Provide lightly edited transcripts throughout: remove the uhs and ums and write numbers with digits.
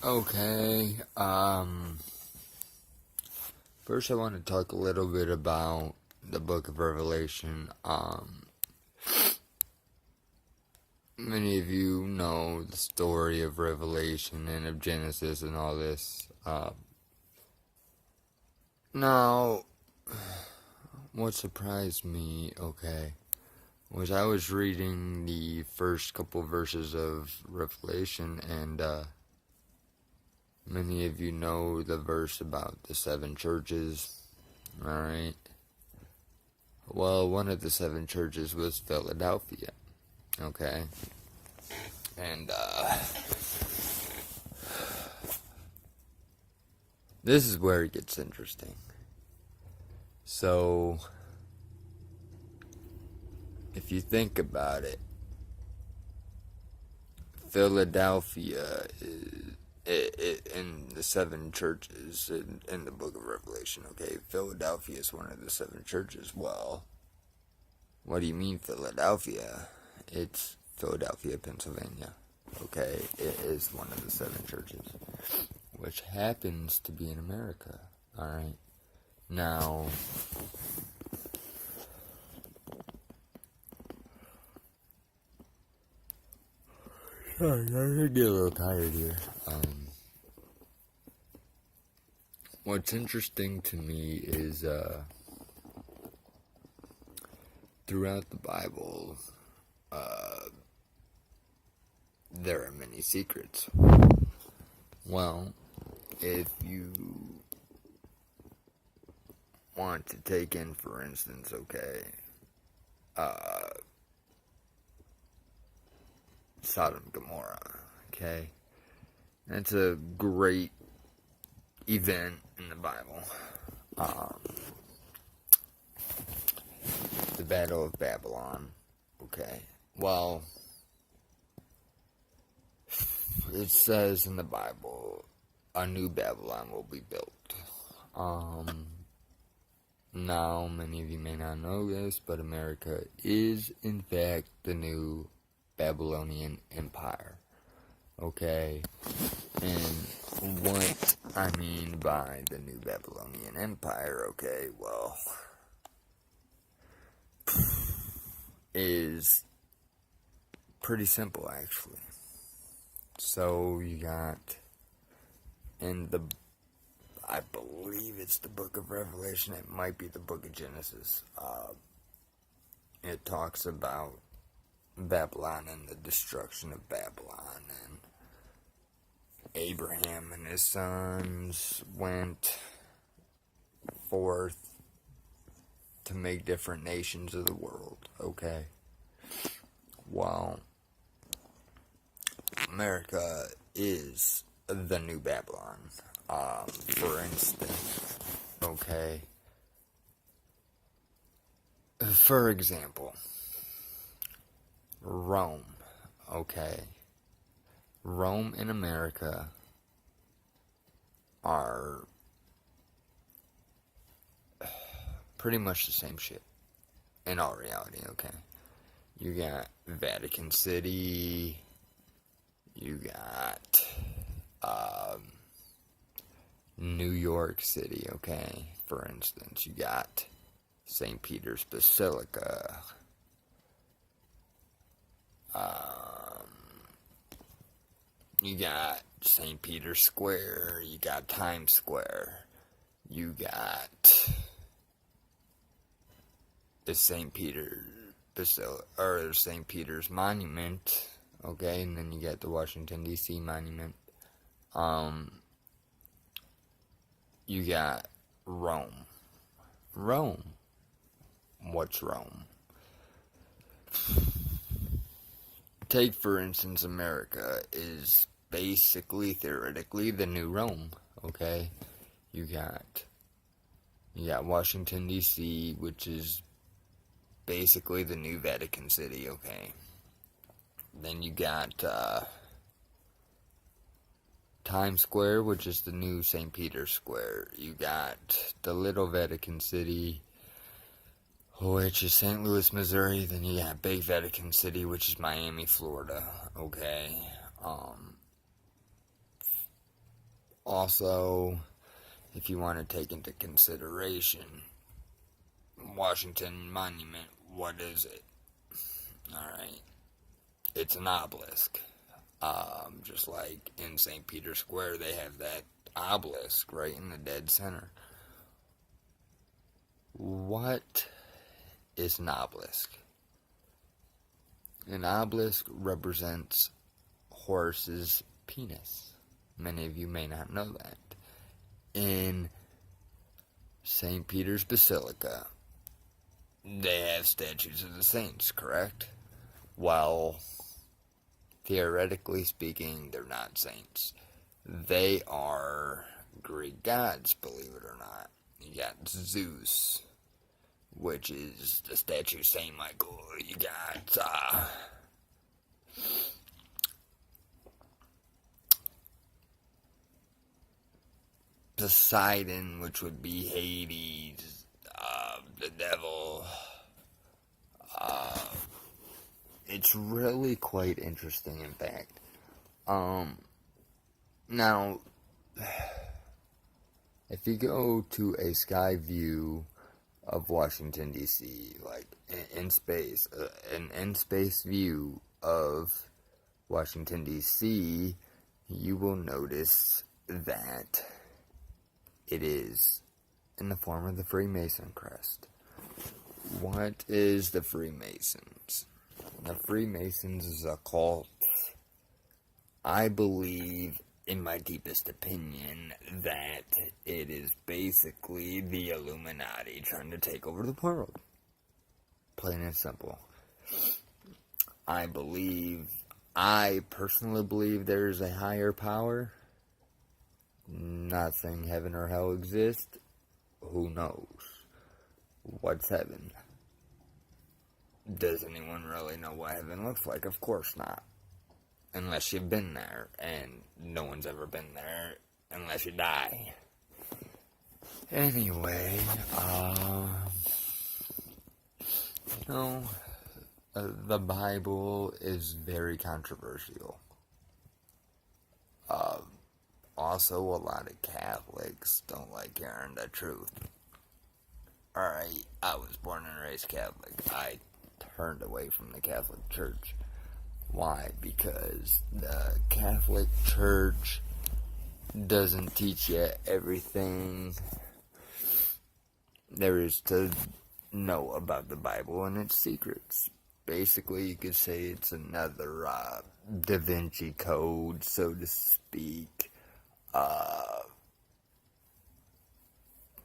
Okay, first I want to talk a little bit about the book of Revelation. Many of you know the story of Revelation and of Genesis and all this. Now, what surprised me, was I was reading the first couple verses of Revelation, and many of you know the verse about the seven churches, alright? Well, one of the seven churches was Philadelphia, okay? And, this is where it gets interesting. So, if you think about it, Philadelphia is in the seven churches in the book of Revelation, okay? Philadelphia is one of the seven churches. Well, what do you mean Philadelphia? It's Philadelphia, Pennsylvania, okay? It is one of the seven churches, which happens to be in America, alright? Now, sorry, I'm gonna get a little tired here. What's interesting to me is, throughout the Bible, there are many secrets. Well, if you want to take in, for instance, Sodom and Gomorrah, okay? That's a great event in the Bible. The Battle of Babylon, okay? Well, it says in the Bible, a new Babylon will be built. Now, many of you may not know this, but America is, in fact, the new Babylonian Empire. Okay? And what I mean by the new Babylonian Empire, okay, well, is pretty simple, actually. So, you got I believe it's the book of Revelation, it might be the book of Genesis. It talks about Babylon and the destruction of Babylon, and Abraham and his sons went forth to make different nations of the world, okay? Well, America is the new Babylon. For instance, okay? For example, Rome, okay? Rome and America are pretty much the same shit, in all reality, okay? You got Vatican City, you got, New York City, okay? For instance, you got St. Peter's Basilica, you got St. Peter's Square, you got Times Square, you got the St. Peter's Basilica, or St. Peter's Monument, okay? And then you got the Washington, D.C. Monument. You got Rome. Rome. What's Rome? Take, for instance, America is basically, theoretically, the new Rome, okay? You got Washington, D.C., which is basically the new Vatican City, okay? Then you got, Times Square, which is the new St. Peter's Square. You got the little Vatican City, which is St. Louis, Missouri. Then you got Big Vatican City, which is Miami, Florida. Okay. Also, if you want to take into consideration Washington Monument, what is it? Alright, it's an obelisk. Just like in St. Peter's Square, they have that obelisk right in the dead center. What is an obelisk? An obelisk represents Horus's penis. Many of you may not know that. In St. Peter's Basilica, they have statues of the saints, correct? Well, theoretically speaking, they're not saints. They are Greek gods, believe it or not. You got Zeus, which is the statue of Saint Michael. You got Poseidon, which would be Hades, the devil. It's really quite interesting, in fact. Now, if you go to a sky view of Washington, D.C., like in space, an in-space view of Washington, D.C., you will notice that it is in the form of the Freemason crest. What is the Freemasons? The Freemasons is a cult. I believe, in my deepest opinion, that it is basically the Illuminati trying to take over the world. Plain and simple. I personally believe there's a higher power. Not saying heaven or hell exist. Who knows? What's heaven? Does anyone really know what heaven looks like? Of course not. Unless you've been there, and no one's ever been there unless you die. Anyway, the Bible is very controversial. Also, a lot of Catholics don't like hearing the truth. Alright, I was born and raised Catholic. I turned away from the Catholic Church. Why? Because the Catholic Church doesn't teach you everything there is to know about the Bible and its secrets. Basically, you could say it's another Da Vinci Code, so to speak.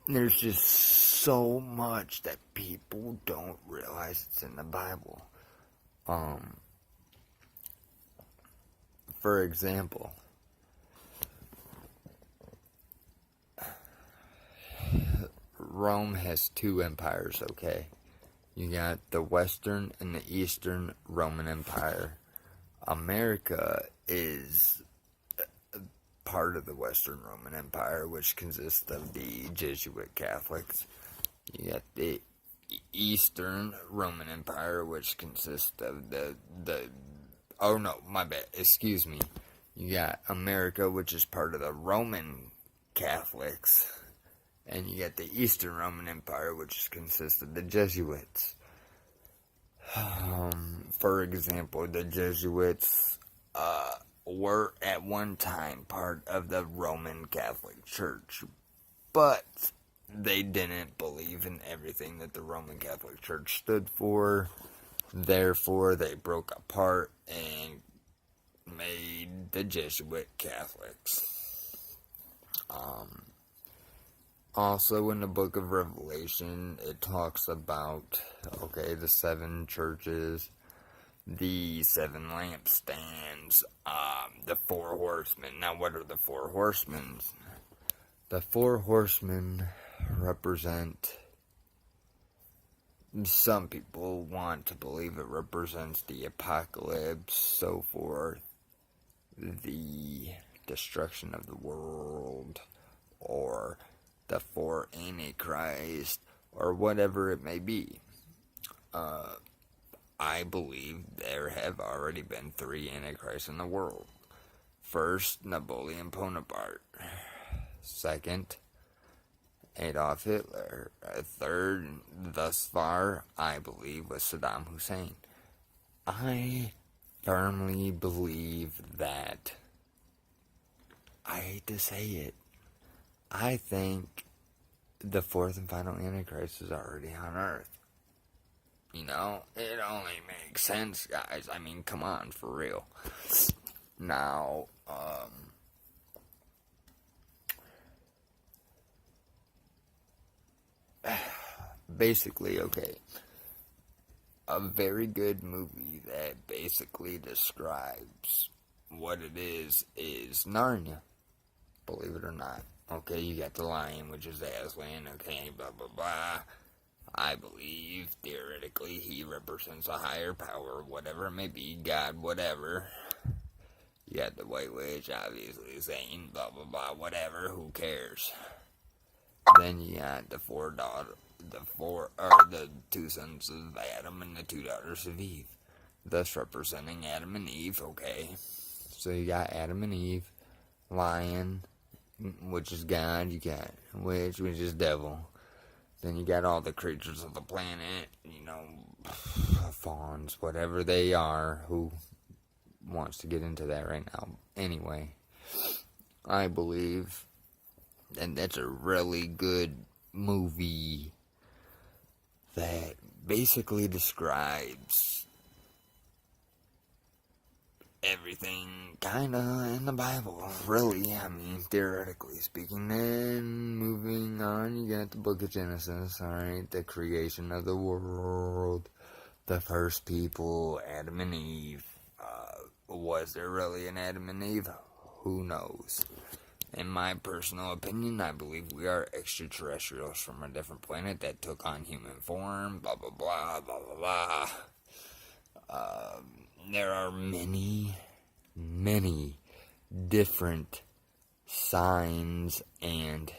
There's just so much that people don't realize it's in the Bible. For example, Rome has two empires, okay? You got the Western and the Eastern Roman Empire. America is part of the Western Roman Empire, which consists of the Jesuit Catholics. You got the Eastern Roman Empire, which consists of oh no, my bad, excuse me. You got America, which is part of the Roman Catholics. And you got the Eastern Roman Empire, which consists of the Jesuits. For example, the Jesuits were at one time part of the Roman Catholic Church, but they didn't believe in everything that the Roman Catholic Church stood for. Therefore, they broke apart and made the Jesuit Catholics. Also, in the book of Revelation, it talks about, the 7 churches, the 7 lampstands, the 4 horsemen. Now, what are the 4 horsemen? The 4 horsemen represent, some people want to believe it represents the apocalypse, so forth, the destruction of the world, or the 4 Antichrist, or whatever it may be. I believe there have already been 3 Antichrists in the world. First, Napoleon Bonaparte. Second, Adolf Hitler. Third, thus far, I believe, was Saddam Hussein. I firmly believe that, I hate to say it, I think the fourth and final Antichrist is already on Earth. You know, it only makes sense, guys. I mean, come on, for real. Now, basically, okay, a very good movie that basically describes what it is Narnia, believe it or not. Okay, you got the lion, which is Aslan, okay, blah, blah, blah. I believe, theoretically, he represents a higher power, whatever it may be, God, whatever. You got the White Witch, obviously, saying, blah, blah, blah, whatever, who cares? Then you got the two sons of Adam and the two daughters of Eve, thus representing Adam and Eve, okay? So you got Adam and Eve, lion, which is God, you got witch, which is devil. Then you got all the creatures of the planet, you know, fawns, whatever they are. Who wants to get into that right now? Anyway, I believe, and that's a really good movie that basically describes everything kind of in the Bible, really. I mean, theoretically speaking. Then moving on, you got the book of Genesis, alright, the creation of the world, the first people, Adam and Eve. Was there really an Adam and Eve? Who knows? In my personal opinion, I believe we are extraterrestrials from a different planet that took on human form, blah, blah, blah, blah, blah, blah. There are many different signs and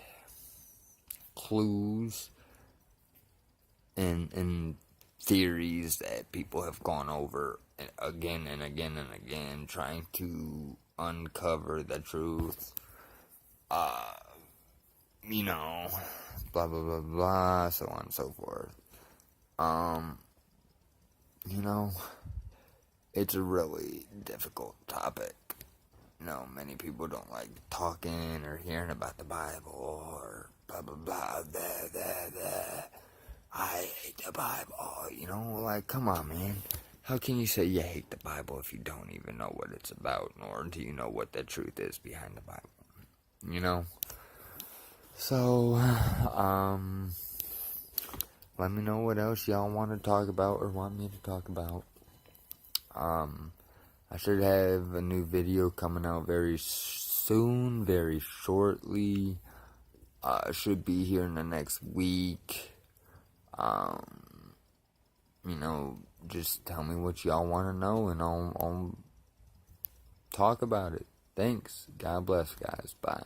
clues and theories that people have gone over again and again and again, trying to uncover the truth. You know, blah, blah, blah, blah, so on and so forth. You know, it's a really difficult topic. You know, many people don't like talking or hearing about the Bible or blah, blah, blah, blah, blah, blah. I hate the Bible, you know, like, come on, man. How can you say you hate the Bible if you don't even know what it's about, nor do you know what the truth is behind the Bible, you know? So, let me know what else y'all want to talk about or want me to talk about. I should have a new video coming out very soon, very shortly. Should be here in the next week. You know, just tell me what y'all want to know and I'll talk about it. Thanks. God bless, guys. Bye.